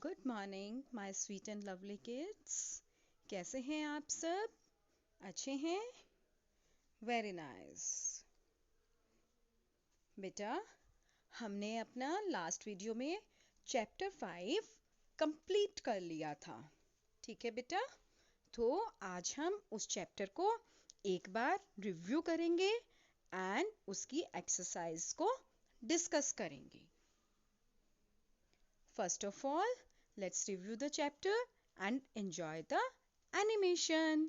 Good morning my sweet and lovely kids. कैसे हैं आप सब? अच्छे हैं? Very nice. बेटा, हमने अपना लास्ट वीडियो में चैप्टर 5 कंप्लीट कर लिया था। ठीक है बेटा, तो आज हम उस चैप्टर को एक बार रिव्यू करेंगे एंड उसकी एक्सरसाइज को डिस्कस करेंगे। First of all, let's review the chapter and enjoy the animation.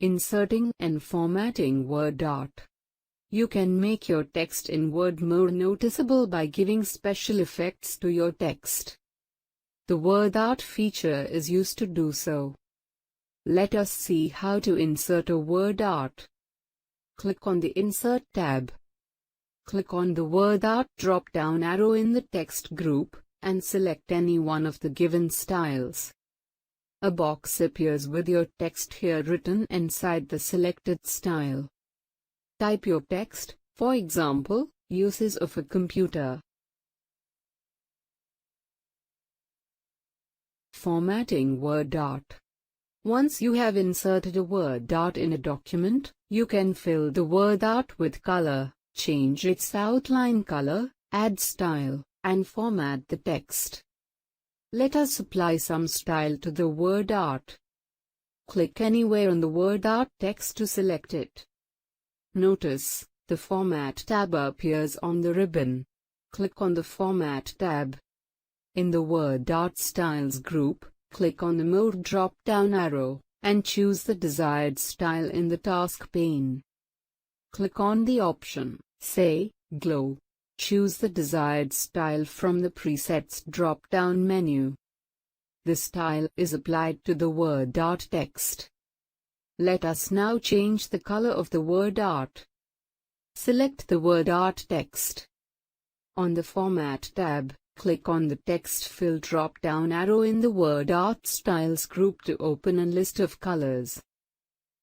Inserting and formatting word art. You can make your text in Word more noticeable by giving special effects to your text. The word art feature is used to do so. Let us see how to insert a word art. Click on the Insert tab. Click on the word art drop-down arrow in the text group and select any one of the given styles. A box appears with your text here written inside the selected style. Type your text, for example, uses of a computer. Formatting word art. Once you have inserted a word art in a document, you can fill the word art with color, change its outline color, add style, and format the text. Let us apply some style to the word art. Click anywhere on the word art text to select it. Notice, the Format tab appears on the ribbon. Click on the Format tab. In the Word Art Styles group, click on the More drop-down arrow, and choose the desired style in the task pane. Click on the option, say, Glow. Choose the desired style from the Presets drop-down menu. The style is applied to the word art text. Let us now change the color of the word art. Select the word art text. On the Format tab, click on the Text Fill drop-down arrow in the Word Art Styles group to open a list of colors.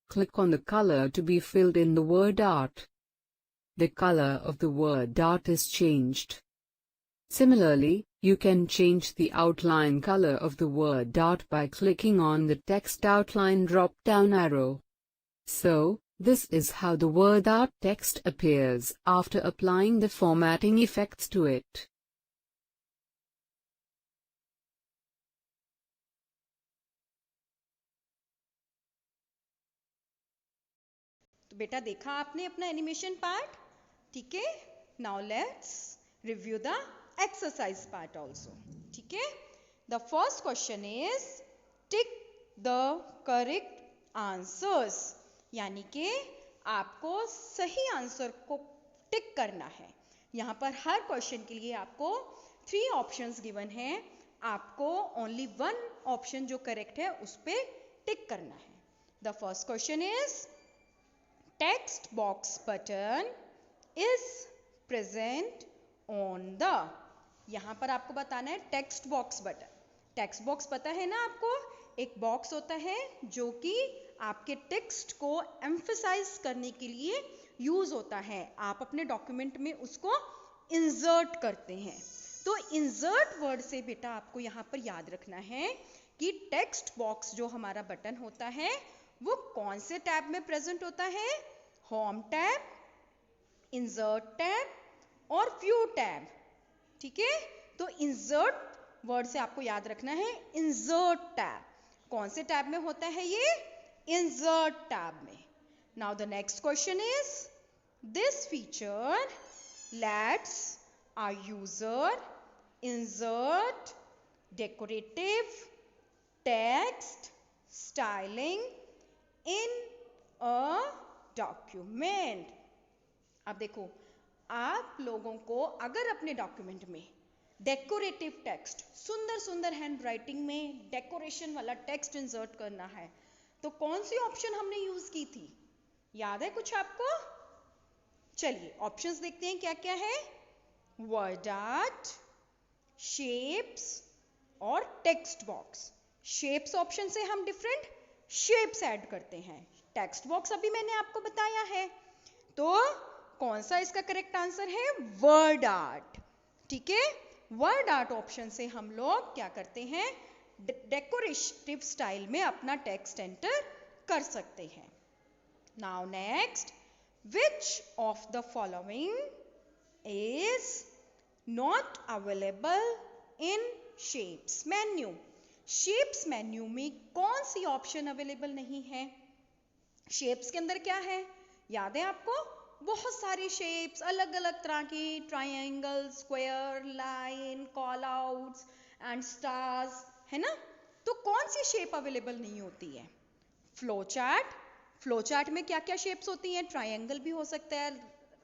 Click on the color to be filled in the word art. The color of the word art is changed. Similarly, you can change the outline color of the word art by clicking on the Text Outline drop-down arrow. So, this is how the word art text appears after applying the formatting effects to it. तो बेटा, देखा आपने अपना animation part? ठीक है, now let's review the exercise part also. ठीक है, the first question is tick the correct answers, यानी कि आपको सही आंसर को टिक करना है। यहाँ पर हर क्वेश्चन के लिए आपको 3 ऑप्शंस गिवन हैं। आपको ओनली 1 ऑप्शन जो करेक्ट है उस पर टिक करना है। The first question is text box button is present on the, यहां पर आपको बताना है text box button. Text box पता है ना आपको, एक बॉक्स होता है जो कि आपके टेक्स्ट को एम्फसाइज करने के लिए यूज होता है। आप अपने डॉक्यूमेंट में उसको इंसर्ट करते हैं। तो इंसर्ट वर्ड से बेटा आपको यहाँ पर याद रखना है कि टेक्स्ट बॉक्स जो हमारा बटन होता है वो कौन से टैब में प्रेजेंट होता है? होम टैब, इंसर्ट टैब और व्यू टैब। ठीक है, तो इंसर्ट वर्ड से आपको याद रखना है इंसर्ट टैब। कौन से टैब में होता है ये? इंसर्ट टैब में। Now the next question is this feature lets our user insert decorative text styling in a document. अब देखो, आप लोगों को अगर अपने डॉक्यूमेंट में डेकोरेटिव टेक्स्ट, सुंदर सुंदर हैंड राइटिंग में डेकोरेशन वाला टेक्स्ट इंसर्ट करना है, तो कौन सी ऑप्शन हमने यूज की थी? याद है कुछ आपको? चलिए ऑप्शंस देखते हैं क्या क्या है। वर्ड आर्ट, शेप्स और टेक्स्ट बॉक्स। शेप्स ऑप्शन से हम डिफरेंट शेप्स ऐड करते हैं। टेक्स्ट बॉक्स अभी मैंने आपको बताया है। तो कौन सा इसका करेक्ट आंसर है? Word art. ठीक है, वर्ड आर्ट ऑप्शन से हम लोग क्या करते हैं? डेकोरेटिव स्टाइल में अपना टेक्स्ट एंटर कर सकते हैं। Now next, which of the following is not available in shapes menu? Shapes menu में कौन सी ऑप्शन अवेलेबल नहीं है? शेप्स के अंदर क्या है? याद है आपको? बहुत सारी शेप्स, अलग अलग तरह की, triangle, square, line, call outs and stars, है ना? तो कौन सी शेप अवेलेबल नहीं होती है? Flow chart. फ्लो चार्ट में क्या क्या शेप्स होती हैं? ट्रायंगल भी हो सकता है,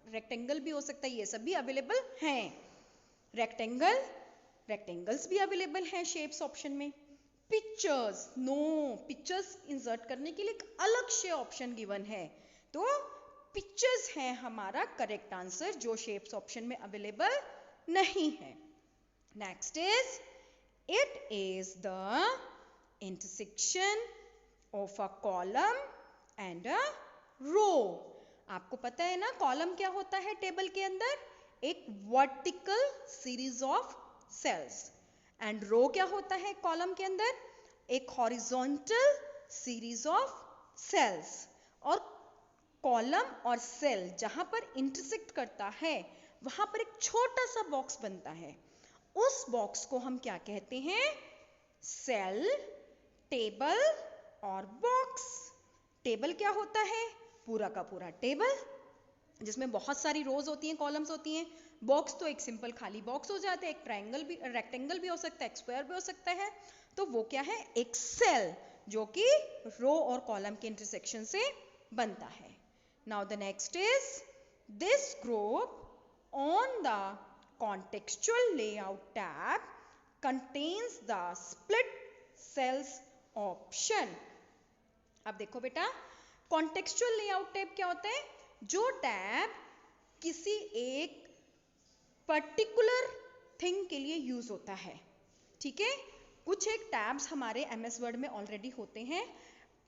रेक्टेंगल भी हो सकता है, ये सब भी अवेलेबल हैं। रेक्टेंगल्स भी अवेलेबल हैं शेप्स ऑप्शन में। पिक्चर्स, नो, पिक्चर्स इंसर्ट करने के लिए एक अलग से ऑप्शन गिवन है, तो पिक्चर्स है हमारा करेक्ट आंसर, जो शेप्स ऑप्शन में अवेलेबल नहीं है। Next is, it is the intersection of a column and a row. आपको पता है ना कॉलम क्या होता है टेबल के अंदर? एक vertical series of cells. And row क्या होता है कॉलम के अंदर? एक हॉरिजॉन्टल सीरीज ऑफ सेल्स। और कॉलम और सेल जहां पर इंटरसेक्ट करता है वहां पर एक छोटा सा बॉक्स बनता है, उस बॉक्स को हम क्या कहते हैं? सेल, टेबल और बॉक्स। टेबल क्या होता है? पूरा का पूरा टेबल जिसमें बहुत सारी रोज होती हैं, कॉलम्स होती हैं। बॉक्स तो एक सिंपल खाली बॉक्स हो जाता है, एक ट्रायंगल भी, रेक्टेंगल भी हो सकता है, एक स्क्वायर भी हो सकता है। तो वो क्या है? एक सेल, जो कि रो और कॉलम के इंटरसेक्शन से बनता है। Now the next is, this group on the contextual layout tab contains the split cells option. अब देखो बेटा, contextual layout tab क्या होता है? जो टैब किसी एक पर्टिकुलर थिंग के लिए यूज होता है। ठीक है, कुछ एक टैब्स हमारे एमएस वर्ड में ऑलरेडी होते हैं।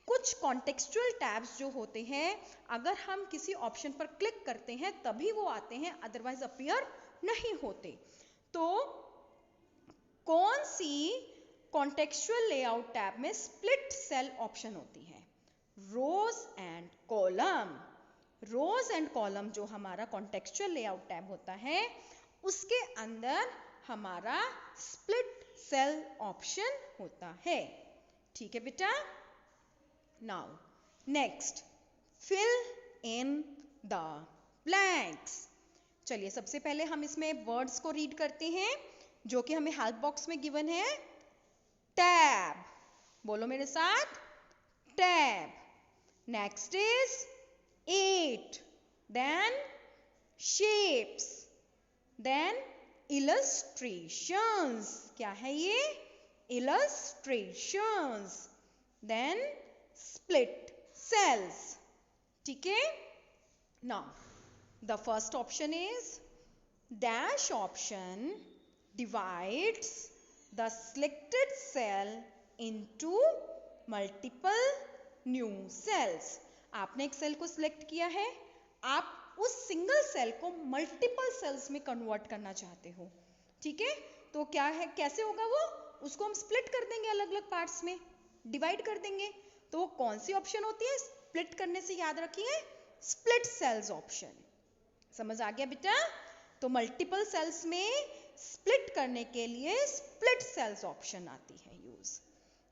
कुछ कॉन्टेक्सचुअल टैब्स जो होते हैं, अगर हम किसी ऑप्शन पर क्लिक करते हैं तभी वो आते हैं, अदरवाइज अपीयर नहीं होते। तो कौन सी कॉन्टेक्सचुअल लेआउट टैब में स्प्लिट सेल ऑप्शन होती है? Rows and column. Rows and column जो हमारा कॉन्टेक्सचुअल लेआउट टैब होता है, उसके अंदर हमारा स्प्लिट सेल ऑप्शन होता है। ठीक है बेटा? Now, next, fill in the blanks. चलिए सबसे पहले हम इसमें वर्ड्स को रीड करते हैं जो कि हमें हेल्प बॉक्स में गिवन है। टैब, बोलो मेरे साथ, tab. Next is 8, then shapes, then illustrations. क्या है ये? illustrations. Then split cells. ठीक है? Now, the first option is dash option divides the selected cell into multiple new cells. आपने एक सेल को सिलेक्ट किया है, आप उस सिंगल सेल को मल्टीपल सेल्स में कन्वर्ट करना चाहते हो। ठीक है, तो क्या है, कैसे होगा वो? उसको हम स्प्लिट कर देंगे, अलग अलग पार्ट्स में डिवाइड कर देंगे। तो कौन सी ऑप्शन होती है स्प्लिट करने से? याद रखिए, स्प्लिट सेल्स ऑप्शन। समझ आ गया बेटा? तो मल्टीपल सेल्स में स्प्लिट करने के लिए स्प्लिट सेल्स ऑप्शन आती है use.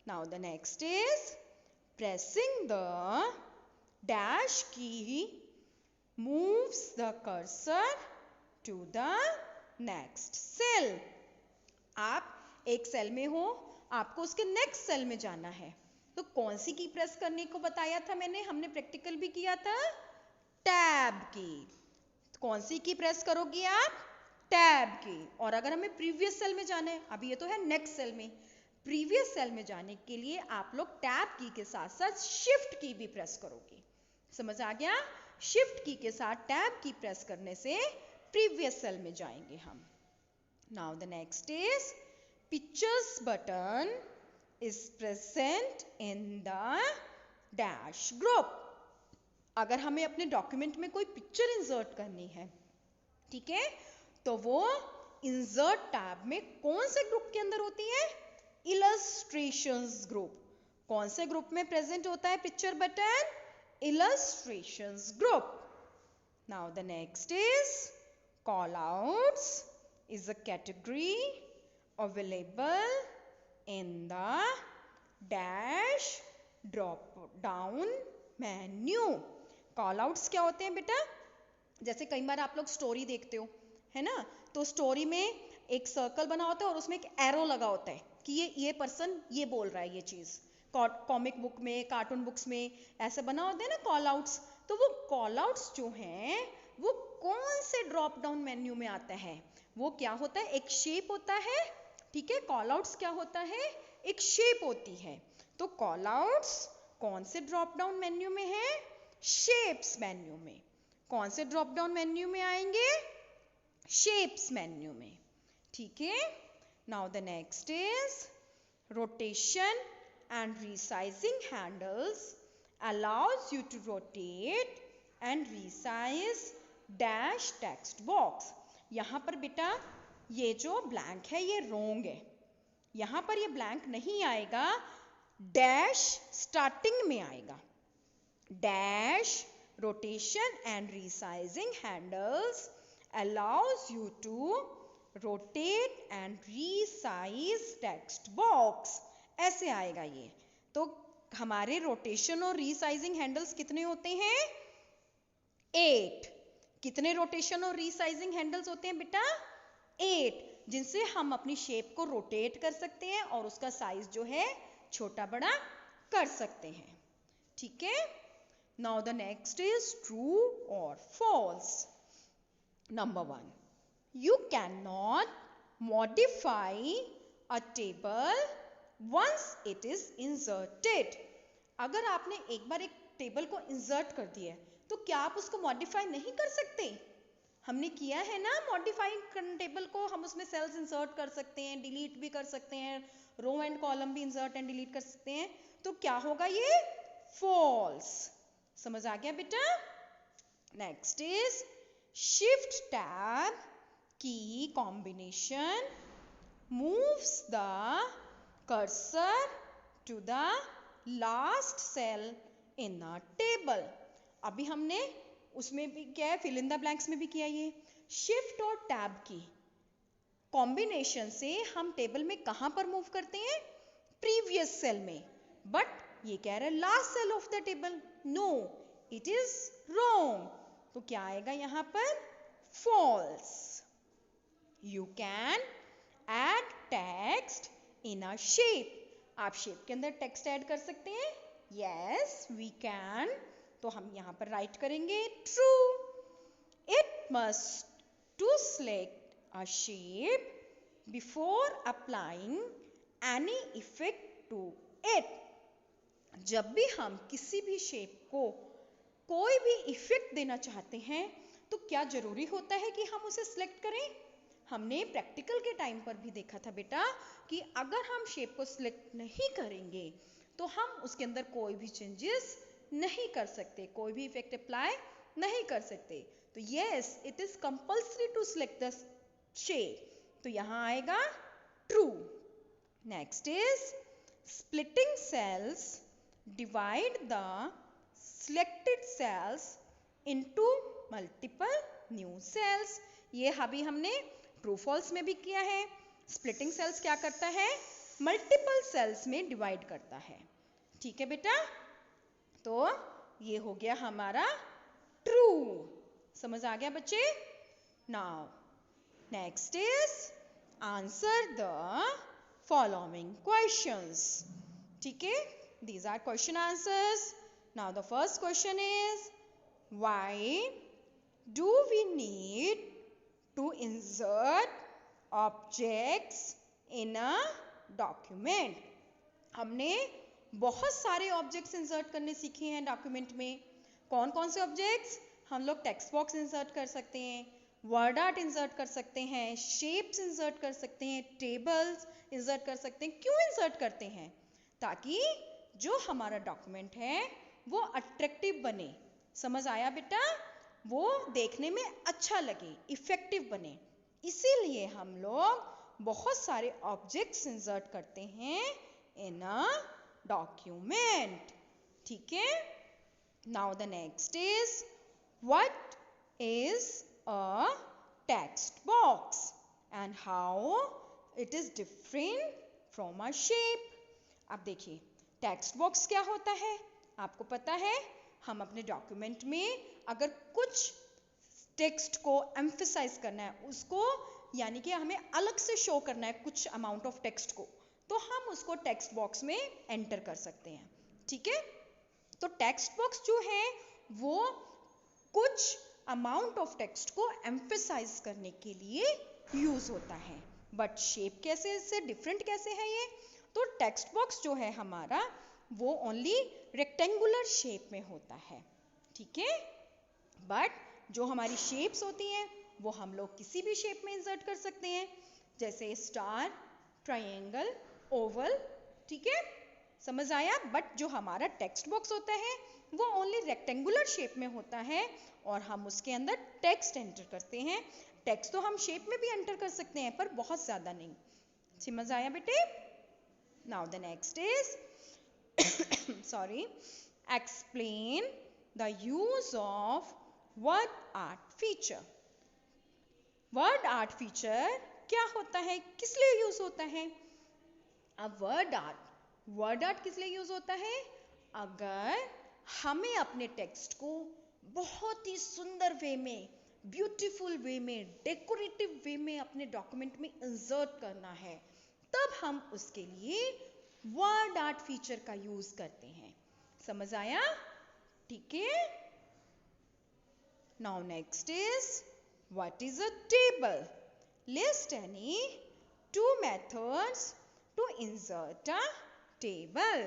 Now the next is pressing the dash की moves the cursor to the next cell. आप एक सेल में हो, आपको उसके नेक्स्ट सेल में जाना है, तो कौन सी की प्रेस करने को बताया था मैंने? हमने प्रैक्टिकल भी किया था, टैब की। कौन सी की प्रेस करोगी आप? टैब की। और अगर हमें प्रीवियस सेल में जाना है, अभी ये तो है नेक्स्ट सेल में, प्रीवियस सेल में जाने के लिए आप लोग टैब की के साथ साथ शिफ्ट की भी प्रेस करोगे। समझ आ गया? शिफ्ट की के साथ टैब की प्रेस करने से प्रीवियस सेल में जाएंगे हम। Now the next is pictures button is present in the dash group. अगर हमें अपने डॉक्यूमेंट में कोई पिक्चर इंसर्ट करनी है, ठीक है, तो वो इंसर्ट टैब में कौन से ग्रुप के अंदर होती है? Illustrations group. कौन से ग्रुप में प्रेजेंट होता है picture button? Illustrations group. Now the next is callouts is a category available in the dash drop down menu। callouts क्या होते हैं बेटा? जैसे कई बार आप लोग स्टोरी देखते हो, है ना, तो स्टोरी में एक सर्कल बना होता है और उसमें एक एरो लगा होता है कि ये पर्सन ये बोल रहा है ये चीज। कॉमिक बुक में, कार्टून बुक्स में ऐसे बना होता है ना कॉल आउट्स। तो वो कॉल आउट्स जो हैं वो कौन से ड्रॉप डाउन मेन्यू में आता है? वो क्या होता है? एक शेप होता है, ठीक है। कॉल आउट्स क्या होता है? एक शेप होती है। तो कॉल आउट्स कौन से ड्रॉप डाउन मेन्यू में है? शेप्स मेन्यू में। कौन से ड्रॉप डाउन मेन्यू में आएंगे? शेप्स मेन्यू में, ठीक है। Now the next is rotation and resizing handles allows you to rotate and resize dash text box। यहाँ पर बेटा ये जो ब्लैंक है ये रोंग है, यहाँ पर ये ब्लैंक नहीं आएगा, डैश स्टार्टिंग में आएगा। Dash rotation and resizing handles allows you to rotate and resize text box, ऐसे आएगा ये। तो हमारे रोटेशन और रीसाइजिंग हैंडल्स कितने होते हैं? 8। कितने रोटेशन और रीसाइजिंग हैंडल्स होते हैं बेटा? 8, जिनसे हम अपनी शेप को रोटेट कर सकते हैं और उसका साइज जो है छोटा बड़ा कर सकते हैं, ठीक है। Now the next is true और false. Number 1, you cannot modify a table once it is inserted। अगर आपने एक बार एक टेबल को इंसर्ट कर दिया है तो क्या आप उसको मॉडिफाई नहीं कर सकते? हमने किया है ना मॉडिफाई टेबल को, हम उसमें सेल्स इंसर्ट कर सकते हैं, डिलीट भी कर सकते हैं, रो एंड कॉलम भी इंसर्ट एंड डिलीट कर सकते हैं। तो क्या होगा ये? फॉल्स। समझ आ गया बेटा? नेक्स्ट इज शिफ्ट टैब की combination moves the cursor to the last cell in a table। अभी हमने उसमें भी क्या है, फिल इन द ब्लैंक्स में भी किया। ये शिफ्ट और टैब की कॉम्बिनेशन से हम टेबल में कहां पर मूव करते हैं? प्रीवियस सेल में। बट ये कह रहा है last cell of the table. No, it is wrong. तो क्या आएगा यहां पर? False. You can add text in a shape. आप शेप के अंदर टेक्स्ट ऐड कर सकते हैं? Yes we can. तो हम यहां पर राइट करेंगे true. It must to select a shape before applying any effect to it. जब भी हम किसी भी शेप को कोई भी इफेक्ट देना चाहते हैं तो क्या जरूरी होता है कि हम उसे सिलेक्ट करें? हमने प्रैक्टिकल के टाइम पर भी देखा था बेटा कि अगर हम शेप को सिलेक्ट नहीं करेंगे तो हम उसके अंदर कोई भी चेंजेस नहीं कर सकते, कोई भी इफेक्ट अप्लाई नहीं कर सकते। तो yes, it is compulsory to select the shape. तो यहां आएगा true. Next is splitting cells divide the selected cells into multiple new cells. ये अभी हमने ट्रू फॉल्स में भी किया है। स्प्लिटिंग सेल्स क्या करता है? मल्टीपल सेल्स में डिवाइड करता है, ठीक है बेटा। तो ये हो गया हमारा ट्रू। समझ आ गया बच्चे? Now next is answer the following questions, ठीक है। These are question answers. Now the first question is why do we need to insert objects in a document। हमने बहुत सारे ऑब्जेक्ट्स इंसर्ट करने सीखे हैं डॉक्यूमेंट में। कौन कौन से ऑब्जेक्ट्स? हम लोग टेक्स्ट बॉक्स इंसर्ट कर सकते हैं, वर्ड आर्ट इंसर्ट कर सकते हैं, शेप्स इंसर्ट कर सकते हैं, टेबल्स इंसर्ट कर सकते हैं। क्यों इंसर्ट करते हैं? ताकि जो हमारा डॉक्यूमेंट है वो अट्रैक्टिव बने, समझ आया बेटा? वो देखने में अच्छा लगे, इफेक्टिव बने, इसीलिए हम लोग बहुत सारे ऑब्जेक्ट्स इंसर्ट करते हैं इन अ डॉक्यूमेंट. ठीक है? Now the next is what is a text box and how it is different from a shape. अब देखिए टेक्स्ट बॉक्स क्या होता है. आपको पता है हम अपने डॉक्यूमेंट में अगर कुछ टेक्स्ट को एम्फसाइज करना है, उसको यानी कि हमें अलग से शो करना है कुछ अमाउंट ऑफ टेक्स्ट को, तो हम उसको टेक्स्ट बॉक्स में एंटर कर सकते हैं. ठीक है? तो टेक्स्ट बॉक्स जो है वो कुछ अमाउंट ऑफ टेक्स्ट को एम्फसाइज करने के लिए यूज होता है. बट शेप कैसे से डिफरेंट कैसे है ये? तो टेक्स्ट बॉक्स जो है हमारा वो ओनली रेक्टेंगुलर शेप में होता है. ठीक है? बट जो हमारी शेप्स होती हैं वो हम लोग किसी भी शेप में इंसर्ट कर सकते हैं, जैसे स्टार, ट्रायंगल, ओवल. ठीक है? समझ आया? बट जो हमारा टेक्स्ट बॉक्स होता है वो ओनली रेक्टेंगुलर शेप में होता है और हम उसके अंदर टेक्स्ट एंटर करते हैं. टेक्स्ट तो हम शेप में भी एंटर कर सकते हैं पर बहुत ज़्यादा नहीं. समझ आया बेटे? Now the next is sorry, explain the use of word art feature. Word art feature क्या होता है, किस लिए यूज होता है? अब वर्ड आर्ट किस लिए यूज होता है? अगर हमें अपने टेक्स्ट को बहुत ही सुंदर वे में, ब्यूटीफुल वे में, डेकोरेटिव वे में अपने डॉक्यूमेंट में इंसर्ट करना है, तब हम उसके लिए वर्ड आर्ट फीचर का यूज करते हैं. समझ आया? ठीक है? Now next is what is a table. List any 2 methods to insert a table.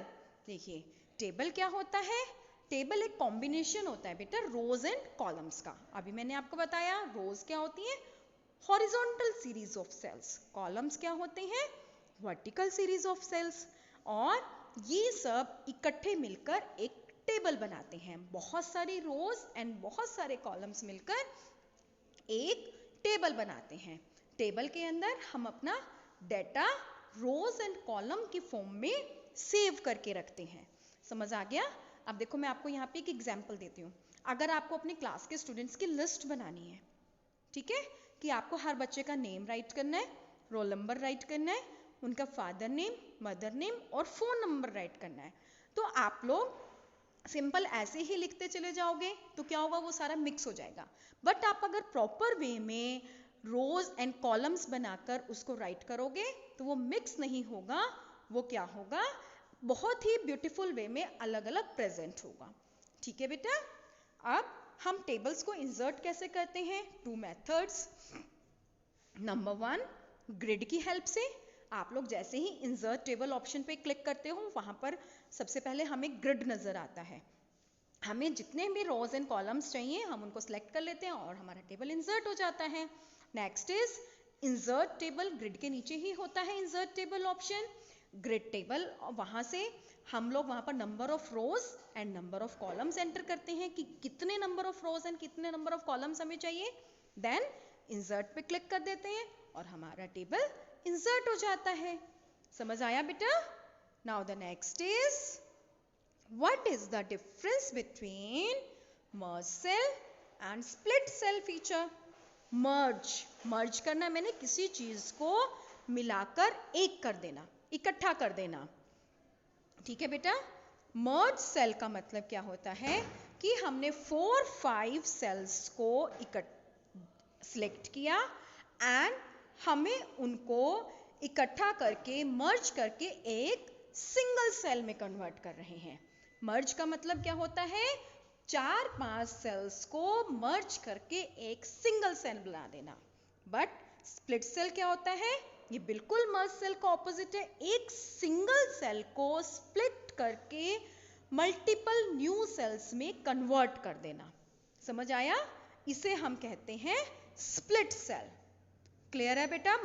देखिए टेबल क्या होता है? टेबल एक कॉम्बिनेशन होता है बेटा रोज एंड कॉलम्स का. अभी मैंने आपको बताया रोज क्या होती है, horizontal series of cells. Columns क्या होते हैं, वर्टिकल सीरीज ऑफ सेल्स. और ये सब इकट्ठे मिलकर एक टेबल बनाते हैं. बहुत सारी रोज एंड बहुत सारे कॉलम्स मिलकर एक टेबल बनाते हैं. टेबल के अंदर हम अपना डेटा रोज एंड कॉलम की फॉर्म में सेव करके रखते हैं. समझ आ गया? अब देखो मैं आपको यहाँ पे एक एग्जांपल देती हूँ. अगर आपको अपने क्लास के स्टूडेंट्स की लिस्ट बनानी है, ठीक है, कि आपको हर बच्चे का नेम राइट करना है, रोल नंबर राइट करना है, उनका फादर नेम, मदर नेम और फोन नंबर राइट करना है, तो आप लोग सिंपल ऐसे ही लिखते चले जाओगे तो क्या होगा, वो सारा मिक्स हो जाएगा. बट आप अगर प्रॉपर वे में रोज एंड कॉलम्स बनाकर उसको राइट करोगे तो वो मिक्स नहीं होगा, वो क्या होगा, बहुत ही ब्यूटीफुल वे में अलग अलग प्रेजेंट होगा. ठीक है बेटा? अब हम टेबल्स को इंसर्ट कैसे करते हैं? 2 methods. नंबर 1, ग्रिड की हेल्प से. आप लोग जैसे ही इंसर्ट टेबल ऑप्शन पे क्लिक करते हो वहां पर सबसे पहले हमें ग्रिड नजर आता है. हमें जितने भी रोज एंड कॉलम्स चाहिए हम उनको सिलेक्ट कर लेते हैं और हमारा टेबल इंसर्ट हो जाता है. Next is insert table. Grid के नीचे ही होता है insert table option. Grid table, वहां से हम लोग वहां पर number of rose and number of columns enter करते हैं कि कितने नंबर ऑफ रोज एंड कितने नंबर ऑफ कॉलम्स हमें चाहिए. देन इंसर्ट पे क्लिक कर देते हैं और हमारा टेबल इंसर्ट हो जाता है. समझ आया बेटा? Now the next is what is the difference between merge cell and split cell feature. Merge करना मैंने किसी चीज को मिलाकर एक कर देना, इकट्ठा कर देना. ठीक है बेटा? मर्ज सेल का मतलब क्या होता है कि हमने 4-5 सेल्स को सिलेक्ट किया एंड हमें उनको इकट्ठा करके मर्ज करके एक सिंगल सेल में कन्वर्ट कर रहे हैं. मर्ज का मतलब क्या होता है, 4-5 सेल्स को मर्ज करके एक सिंगल सेल बना देना. बट स्प्लिट सेल क्या होता है, ये बिल्कुल मर्ज सेल का ऑपोजिट है. एक सिंगल सेल को स्प्लिट करके मल्टीपल न्यू सेल्स में कन्वर्ट कर देना. समझ आया? इसे हम कहते हैं स्प्लिट सेल. क्लियर है बेटा?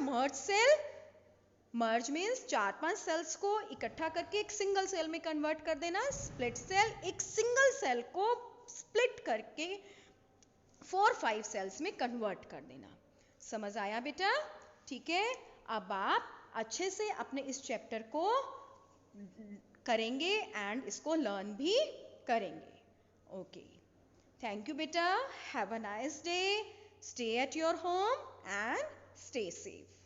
मर्ज मीन्स 4-5 सेल्स को इकट्ठा करके एक सिंगल सेल में कन्वर्ट कर देना. स्प्लिट सेल एक सिंगल सेल को स्प्लिट करके 4-5 सेल्स में कन्वर्ट कर देना। समझ आया बेटा? ठीक है, अब आप अच्छे से अपने इस चैप्टर को करेंगे एंड इसको लर्न भी करेंगे। ओके, थैंक यू बेटा, have a nice day, stay at your home and stay safe.